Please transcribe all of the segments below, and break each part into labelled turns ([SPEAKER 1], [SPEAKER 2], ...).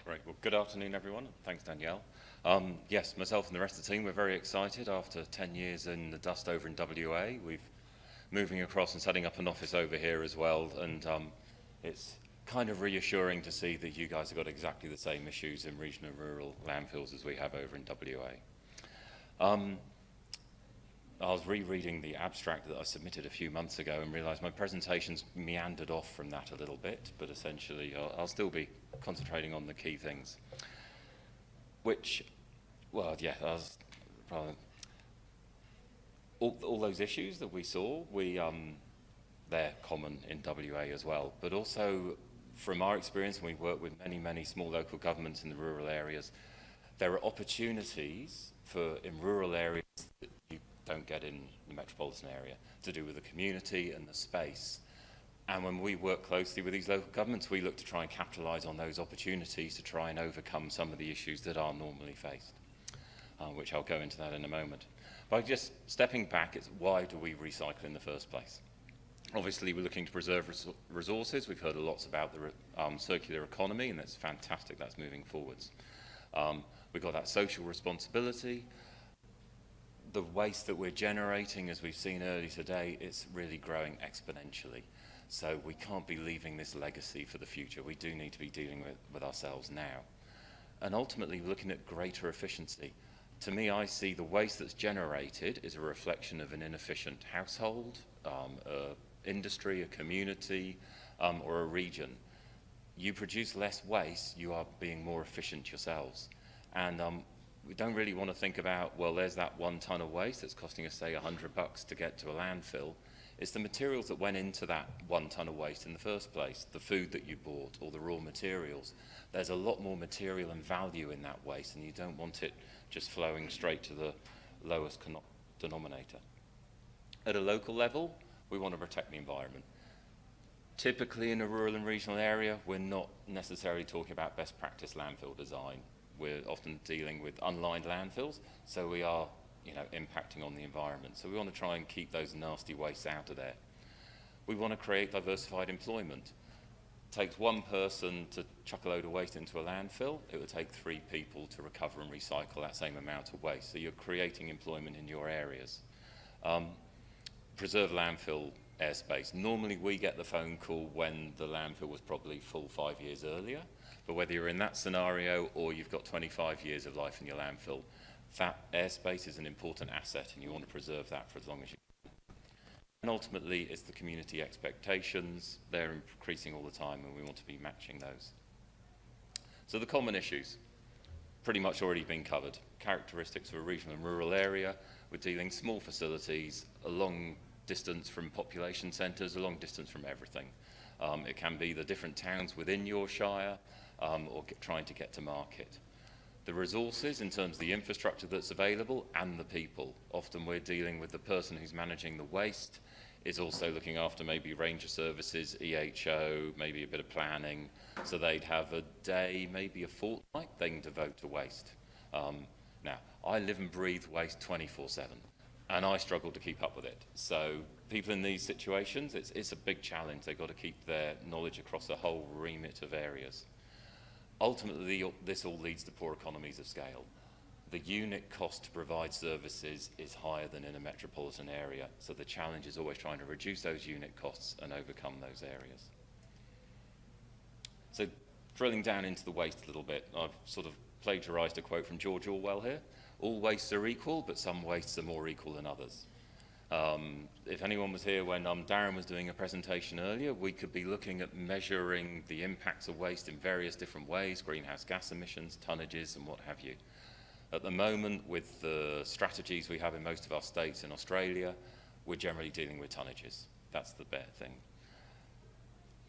[SPEAKER 1] Great. Well, good afternoon, everyone. Thanks, Danielle. Yes, myself and the rest of the team, we're very excited. After 10 years in the dust over in WA, we've moving across and setting up an office over here as well. And it's kind of reassuring to see that you guys have got exactly the same issues in regional and rural landfills as we have over in WA. I was rereading the abstract that I submitted a few months ago and realised my presentation's meandered off from that a little bit, but essentially I'll still be concentrating on the key things. Which, well, yeah, all those issues that we saw, they're common in WA as well, but also from our experience, and we've worked with many small local governments in the rural areas, there are opportunities in rural areas that you don't get in the metropolitan area to do with the community and the space. And when we work closely with these local governments, we look to try and capitalise on those opportunities to try and overcome some of the issues that are normally faced, which I'll go into that in a moment. By just stepping back, it's why do we recycle in the first place? Obviously, we're looking to preserve resources. We've heard lots about the circular economy, and that's fantastic. That's moving forwards. We've got that social responsibility. The waste that we're generating, as we've seen earlier today, it's really growing exponentially. So we can't be leaving this legacy for the future. We do need to be dealing with ourselves now. And ultimately, looking at greater efficiency. To me, I see the waste that's generated is a reflection of an inefficient household, industry, a community, or a region. You produce less waste, you are being more efficient yourselves. And we don't really want to think about, well, there's that 1 ton of waste that's costing us, say, $100 to get to a landfill. It's the materials that went into that 1 ton of waste in the first place, the food that you bought or the raw materials. There's a lot more material and value in that waste, and you don't want it just flowing straight to the lowest denominator. At a local level, we want to protect the environment. Typically in a rural and regional area, we're not necessarily talking about best practice landfill design. We're often dealing with unlined landfills, so we are impacting on the environment. So we want to try and keep those nasty wastes out of there. We want to create diversified employment. It takes one person to chuck a load of waste into a landfill. It would take 3 people to recover and recycle that same amount of waste. So you're creating employment in your areas. Preserve landfill airspace. Normally we get the phone call when the landfill was probably full 5 years earlier. But whether you're in that scenario or you've got 25 years of life in your landfill, that airspace is an important asset and you want to preserve that for as long as you can. And ultimately, it's the community expectations. They're increasing all the time and we want to be matching those. So the common issues, pretty much already been covered. Characteristics of a regional and rural area. We're dealing small facilities, a long distance from population centres, a long distance from everything. It can be the different towns within your shire or trying to get to market. The resources in terms of the infrastructure that's available and the people. Often we're dealing with the person who's managing the waste is also looking after maybe ranger services, EHO, maybe a bit of planning. So they'd have a day, maybe a fortnight they can devote to waste. Now, I live and breathe waste 24/7 and I struggle to keep up with it. So people in these situations, it's a big challenge. They've got to keep their knowledge across a whole remit of areas. Ultimately, this all leads to poor economies of scale. The unit cost to provide services is higher than in a metropolitan area, so the challenge is always trying to reduce those unit costs and overcome those areas. So drilling down into the waste a little bit, I've sort of plagiarised a quote from George Orwell here. All wastes are equal, but some wastes are more equal than others. If anyone was here when Darren was doing a presentation earlier, we could be looking at measuring the impacts of waste in various different ways, greenhouse gas emissions, tonnages, and what have you. At the moment, with the strategies we have in most of our states in Australia, we're generally dealing with tonnages. That's the bare thing.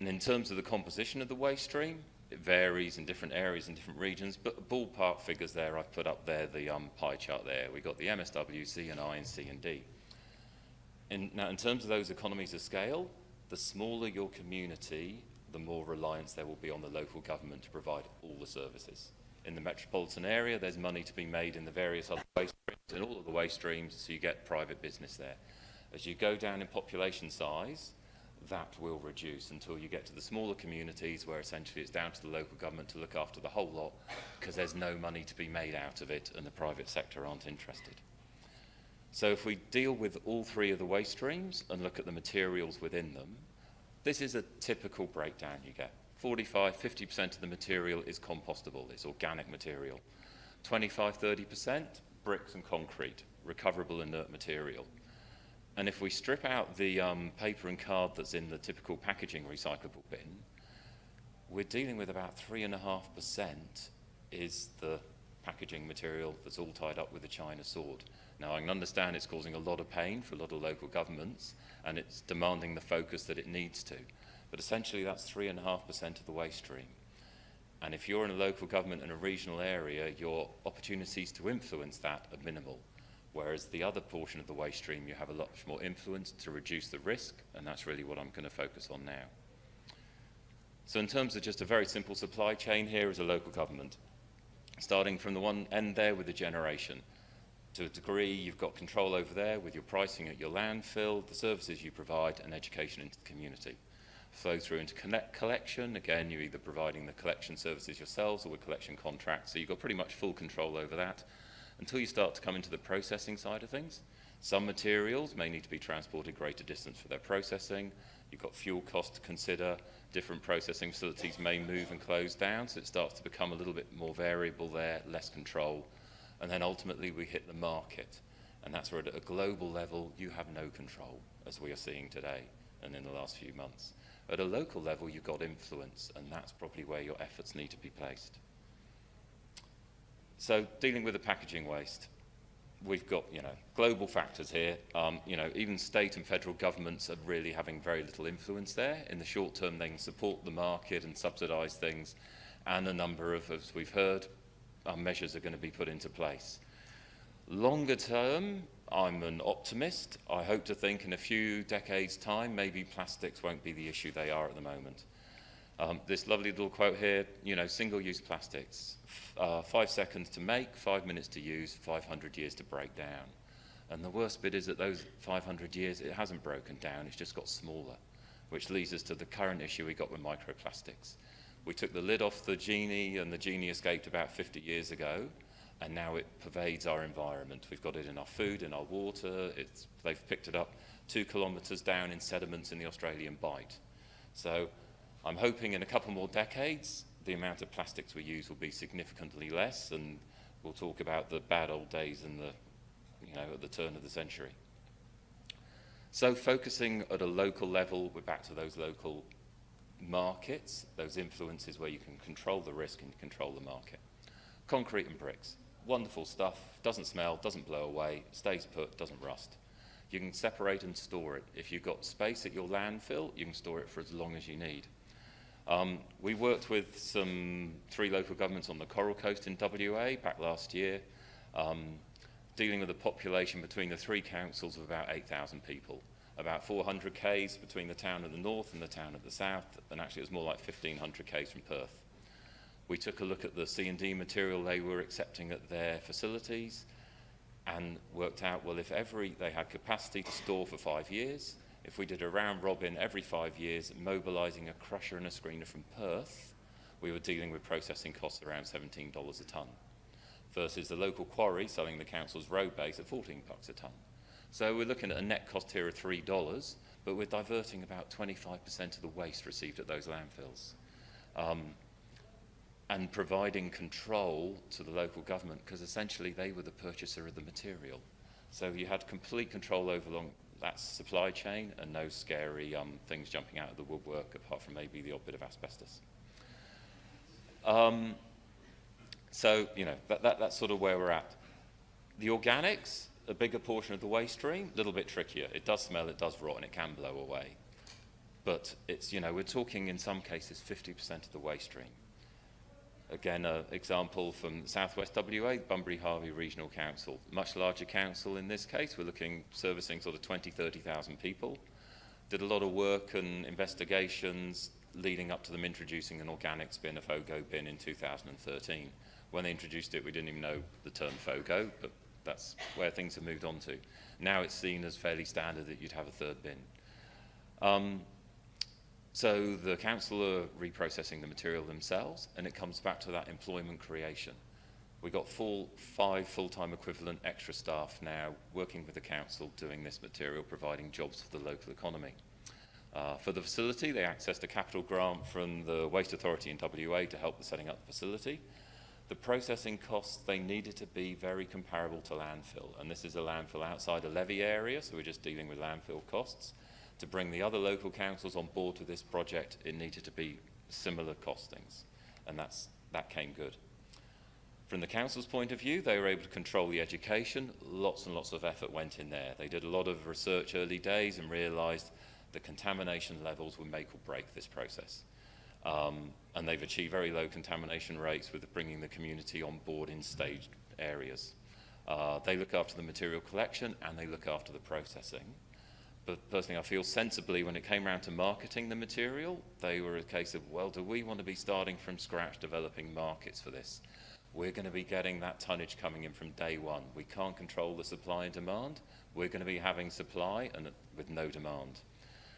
[SPEAKER 1] And in terms of the composition of the waste stream, it varies in different areas and different regions, but ballpark figures there, I've put up there the pie chart there. We've got the MSW, C and I, and C and D. Now, in terms of those economies of scale, the smaller your community, the more reliance there will be on the local government to provide all the services. In the metropolitan area, there's money to be made in the various other waste streams, in all of the waste streams, so you get private business there. As you go down in population size, that will reduce until you get to the smaller communities where essentially it's down to the local government to look after the whole lot because there's no money to be made out of it and the private sector aren't interested. So if we deal with all three of the waste streams and look at the materials within them, this is a typical breakdown you get. 45–50% of the material is compostable, it's organic material. 25–30% bricks and concrete, recoverable inert material. And if we strip out the paper and card that's in the typical packaging recyclable bin, we're dealing with about 3.5% is the packaging material that's all tied up with the China sword. Now, I can understand it's causing a lot of pain for a lot of local governments, and it's demanding the focus that it needs to. But essentially, that's 3.5% of the waste stream. And if you're in a local government in a regional area, your opportunities to influence that are minimal. Whereas the other portion of the waste stream, you have a lot more influence to reduce the risk, and that's really what I'm going to focus on now. So in terms of just a very simple supply chain, here is a local government. Starting from the one end there with the generation. To a degree, you've got control over there with your pricing at your landfill, the services you provide, and education into the community. Flow through into collection. Again, you're either providing the collection services yourselves or with collection contracts, so you've got pretty much full control over that. Until you start to come into the processing side of things. Some materials may need to be transported greater distance for their processing. You've got fuel costs to consider. Different processing facilities may move and close down, so it starts to become a little bit more variable there, less control. And then ultimately we hit the market. And that's where at a global level you have no control, as we are seeing today and in the last few months. At a local level you've got influence, and that's probably where your efforts need to be placed. So dealing with the packaging waste, we've got global factors here. Even state and federal governments are really having very little influence there. In the short term they can support the market and subsidise things, and a number of, as we've heard, measures are going to be put into place. Longer term, I'm an optimist. I hope to think in a few decades' time, maybe plastics won't be the issue they are at the moment. This lovely little quote here, single-use plastics, 5 seconds to make, 5 minutes to use, 500 years to break down. And the worst bit is that those 500 years, it hasn't broken down, it's just got smaller, which leads us to the current issue we got with microplastics. We took the lid off the genie, and the genie escaped about 50 years ago, and now it pervades our environment. We've got it in our food, in our water. They've picked it up 2 kilometres down in sediments in the Australian Bight. So I'm hoping in a couple more decades, the amount of plastics we use will be significantly less, and we'll talk about the bad old days in at the turn of the century. So focusing at a local level, we're back to those local markets, those influences where you can control the risk and control the market. Concrete and bricks, wonderful stuff, doesn't smell, doesn't blow away, stays put, doesn't rust. You can separate and store it. If you've got space at your landfill, you can store it for as long as you need. We worked with 3 local governments on the Coral Coast in WA back last year, dealing with a population between the 3 councils of about 8,000 people. About 400 k's between the town of the north and the town of the south, and actually it was more like 1,500 k's from Perth. We took a look at the C&D material they were accepting at their facilities and worked out, well, if they had capacity to store for 5 years, if we did a round robin every 5 years, mobilising a crusher and a screener from Perth, we were dealing with processing costs around $17 a tonne, versus the local quarry selling the council's road base at $14 a tonne. So we're looking at a net cost here of $3, but we're diverting about 25% of the waste received at those landfills. And providing control to the local government, because essentially they were the purchaser of the material. So you had complete control over that supply chain and no scary things jumping out of the woodwork, apart from maybe the odd bit of asbestos. So, that's sort of where we're at. The organics, a bigger portion of the waste stream, a little bit trickier. It does smell, it does rot, and it can blow away. But it's, we're talking in some cases 50% of the waste stream. Again, an example from Southwest WA, Bunbury Harvey Regional Council. Much larger council in this case. We're servicing sort of 20–30,000 people. Did a lot of work and investigations leading up to them introducing an organics bin, a FOGO bin, in 2013. When they introduced it, we didn't even know the term FOGO, but that's where things have moved on to. Now it's seen as fairly standard that you'd have a third bin. So the council are reprocessing the material themselves, and it comes back to that employment creation. We've got 5 full-time equivalent extra staff now working with the council doing this material, providing jobs for the local economy. For the facility, they accessed a capital grant from the Waste Authority in WA to help with setting up the facility. The processing costs, they needed to be very comparable to landfill, and this is a landfill outside a levy area, so we're just dealing with landfill costs. To bring the other local councils on board with this project, it needed to be similar costings, and that came good. From the council's point of view, they were able to control the education. Lots and lots of effort went in there. They did a lot of research early days and realised the contamination levels would make or break this process. And they've achieved very low contamination rates with bringing the community on board in staged areas. They look after the material collection and they look after the processing. But personally, I feel sensibly when it came around to marketing the material, they were a case of, well, do we want to be starting from scratch developing markets for this? We're going to be getting that tonnage coming in from day one. We can't control the supply and demand. We're going to be having supply and with no demand.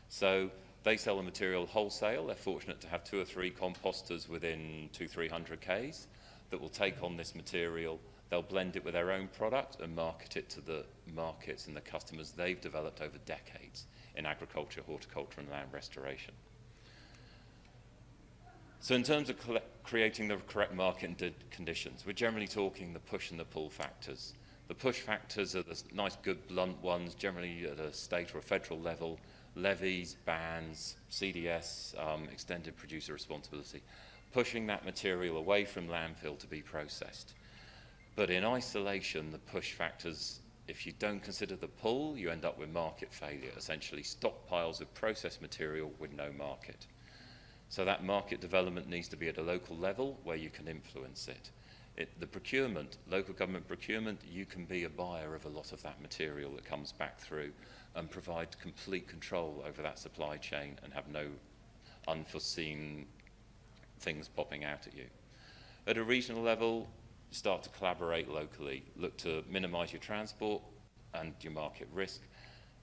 [SPEAKER 1] So they sell the material wholesale. They're fortunate to have 2 or 3 composters within 200-300 k's that will take on this material. They'll blend it with their own product and market it to the markets and the customers they've developed over decades in agriculture, horticulture, and land restoration. So in terms of creating the correct market conditions, we're generally talking the push and the pull factors. The push factors are the nice, good, blunt ones, generally at a state or a federal level: levies, bans, CDS, extended producer responsibility, pushing that material away from landfill to be processed. But in isolation, the push factors, if you don't consider the pull, you end up with market failure, essentially stockpiles of processed material with no market. So that market development needs to be at a local level where you can influence it. The procurement, local government procurement, you can be a buyer of a lot of that material that comes back through and provide complete control over that supply chain and have no unforeseen things popping out at you. At a regional level, start to collaborate locally, look to minimise your transport and your market risk,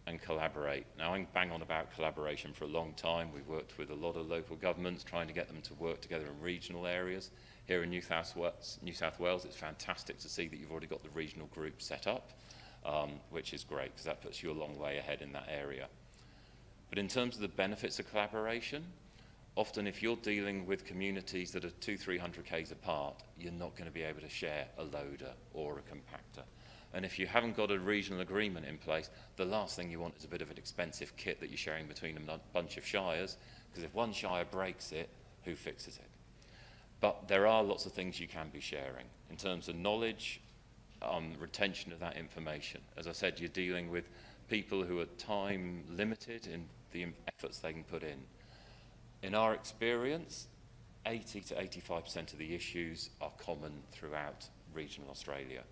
[SPEAKER 1] and collaborate. Now, I'm bang on about collaboration for a long time. We've worked with a lot of local governments trying to get them to work together in regional areas. Here in New South Wales, it's fantastic to see that you've already got the regional group set up, which is great because that puts you a long way ahead in that area. But in terms of the benefits of collaboration, often if you're dealing with communities that are 200-300 k's apart, you're not going to be able to share a loader or a compactor. And if you haven't got a regional agreement in place, the last thing you want is a bit of an expensive kit that you're sharing between a bunch of shires, because if one shire breaks it, who fixes it? But there are lots of things you can be sharing in terms of knowledge, retention of that information. As I said, you're dealing with people who are time limited in the efforts they can put in. In our experience, 80 to 85% of the issues are common throughout regional Australia.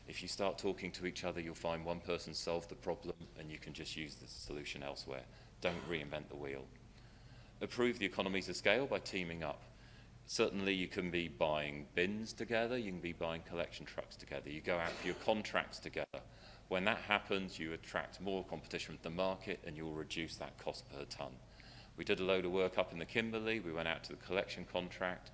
[SPEAKER 1] If you start talking to each other, you'll find one person solved the problem and you can just use the solution elsewhere. Don't reinvent the wheel. Improve the economies of scale by teaming up. Certainly you can be buying bins together, you can be buying collection trucks together, you go out for your contracts together. When that happens, you attract more competition from the market and you'll reduce that cost per tonne. We did a load of work up in the Kimberley, we went out to the collection contract,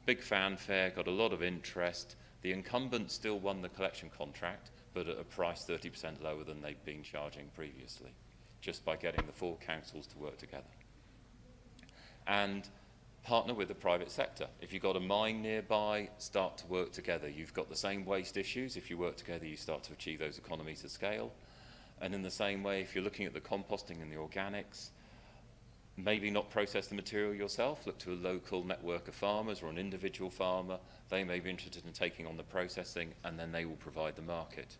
[SPEAKER 1] big fanfare, got a lot of interest. The incumbent still won the collection contract, but at a price 30% lower than they'd been charging previously, just by getting the 4 councils to work together. And partner with the private sector. If you've got a mine nearby, start to work together. You've got the same waste issues. If you work together, you start to achieve those economies of scale. And in the same way, if you're looking at the composting and the organics, maybe not process the material yourself, look to a local network of farmers or an individual farmer. They may be interested in taking on the processing and then they will provide the market.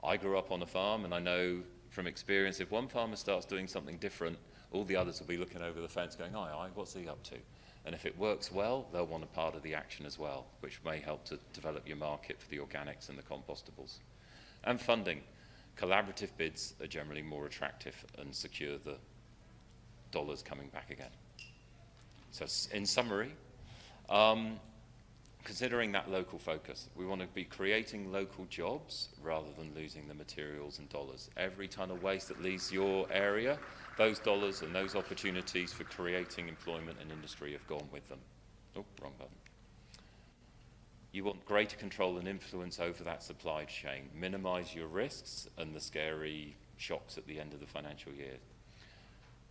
[SPEAKER 1] I grew up on a farm and I know from experience if one farmer starts doing something different, all the others will be looking over the fence going, aye, what's he up to? And if it works well, they'll want a part of the action as well, which may help to develop your market for the organics and the compostables. And funding. Collaborative bids are generally more attractive and secure the dollars coming back again. So in summary, considering that local focus, we want to be creating local jobs rather than losing the materials and dollars. Every tonne of waste that leaves your area those dollars and those opportunities for creating employment and industry have gone with them. Oh, wrong button. You want greater control and influence over that supply chain. Minimize your risks and the scary shocks at the end of the financial year.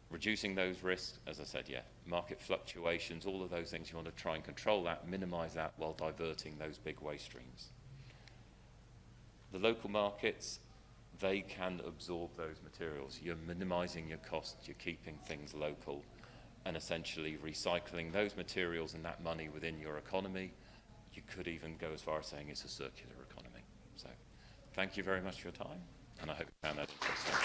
[SPEAKER 1] Reducing those risks, as I said, yeah, market fluctuations, all of those things, you want to try and control that, minimize that while diverting those big waste streams. The local markets, they can absorb those materials. You're minimizing your costs, you're keeping things local, and essentially recycling those materials and that money within your economy. You could even go as far as saying it's a circular economy. So thank you very much for your time, and I hope you found that interesting.